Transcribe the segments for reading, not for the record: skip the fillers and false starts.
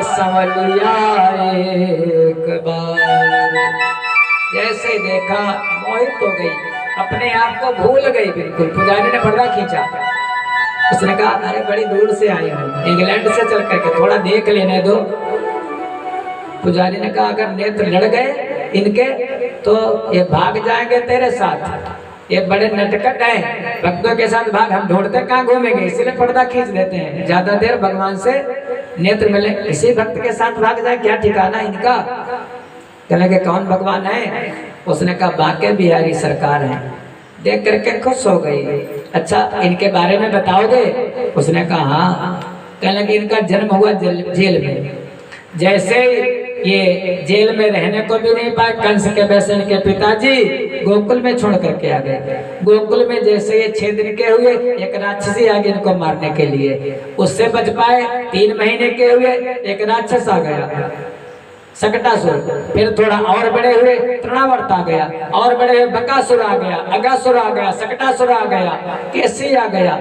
संवलिया एक बार। जैसे ही देखा मोहित हो गई, अपने आप को भूल गई बिल्कुल। पुजारी ने पर्दा खींचा, उसने कहा अरे बड़ी दूर से आई हूँ, इंग्लैंड से चल करके, थोड़ा देख लेने दो। पुजारी ने कहा अगर नेत्र लड़ गए इनके तो ये भाग जाएंगे तेरे साथ, ये बड़े नटखट हैं, भक्तों के साथ भाग, हम ढूंढते कहाँ घूमेंगे, इसलिए पर्दा खींच देते हैं, ज्यादा देर भगवान से नेत्र मिले, किसी भक्त के साथ भाग जाए, क्या ठिकाना इनका। कहने के कौन भगवान है? उसने कहा बाके बिहारी सरकार है। देख करके खुश हो गई। अच्छा इनके बारे में बताओगे? उसने कहा हाँ। कहने लगे इनका जन्म हुआ जेल में, जैसे ये जेल में रहने को भी नहीं पाए, कंस के वैसे इनके पिताजी गोकुल में छोड़ करके आ गए। गोकुल में जैसे ये 6 दिन के हुए, एक राक्षसी आ गई इनको मारने के लिए, उससे बच पाए। 3 महीने के हुए, एक राक्षस आ गया सकटासुर, फिर थोड़ा और बड़े हुए तृणावर्त आ गया, और बड़े हुए बकासुर आ गया, अगासुर आ गया, सकटासुर आ गया, केसी आ गया।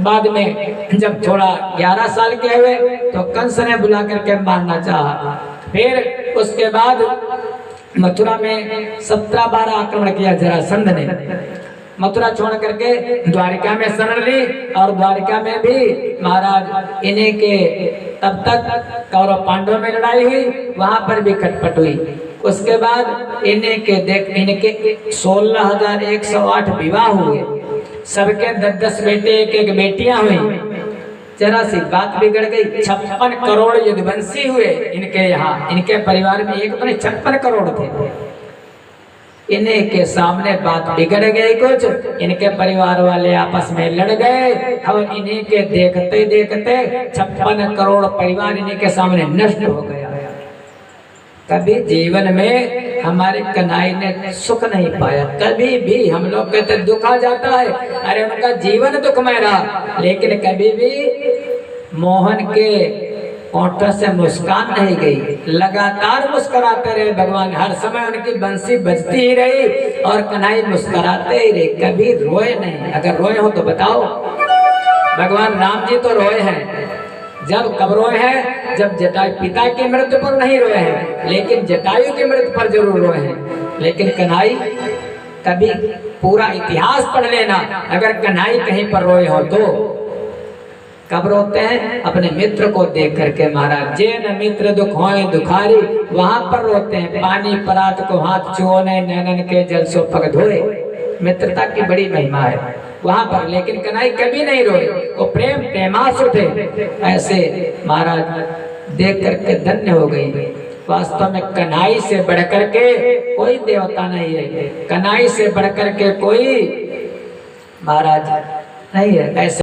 बाद में जब थोड़ा 11 साल के हुए तो कंस ने बुला करके मारना चाहा। फिर उसके बाद मथुरा में 17 बार आक्रमण किया जरासंध ने। मथुरा छोड़ करके द्वारिका में शरण ली, और द्वारिका में भी महाराज इन्हीं के तब तक कौरव पांडवों में लड़ाई हुई, वहां पर भी खटपट हुई। उसके बाद इनके 16,108 विवाह हुए, सबके 10-10 बेटे, एक बेटियां हुई। जरा सी बात बिगड़ गई, 56 करोड़ यदुवंशी हुए इनके यहाँ, इनके परिवार में एक तो नहीं 56 करोड़ थे। इन्हीं के सामने बात बिगड़ गई कुछ, इनके परिवार वाले आपस में लड़ गए, और इन्हीं के देखते देखते 56 करोड़ परिवार इन्हीं के सामने नष्ट हो गया। कभी जीवन में हमारे कन्हैया ने सुख नहीं पाया, कभी भी। हम लोग कहते दुख आ जाता है, अरे उनका जीवन दुखमय रहा, लेकिन कभी भी मोहन के ओंठों से मुस्कान नहीं गई, लगातार मुस्कुराते रहे भगवान, हर समय उनकी बंसी बजती ही रही और कन्हैया मुस्कुराते ही रहे, कभी रोए नहीं। अगर रोए हो तो बताओ। भगवान राम जी तो रोए हैं, जब कब रोए हैं? जब जटायु पिता की मृत्यु पर नहीं रोए हैं, लेकिन जटायु की मृत्यु पर जरूर रोए हैं। लेकिन कन्हैया कभी पूरा इतिहास पढ़ लेना, अगर कन्हैया कहीं पर रोए हो तो कब रोते हैं? अपने मित्र को देख करके महाराज, जे न मित्र दुख होए दुखारी, वहां पर रोते हैं। पानी परात को हाथ छुओने, नैनन के जल सो पग धोए। मित्रता की बड़ी महिमा है वहां पर, लेकिन कन्हैया कभी नहीं रोए, वो प्रेम प्रेमासु थे। ऐसे महाराज देख करके धन्य हो गई। वास्तव में कन्हैया से बढ़कर के कोई देवता नहीं है, कन्हैया से बढ़कर के कोई महाराज नहीं है। ऐसे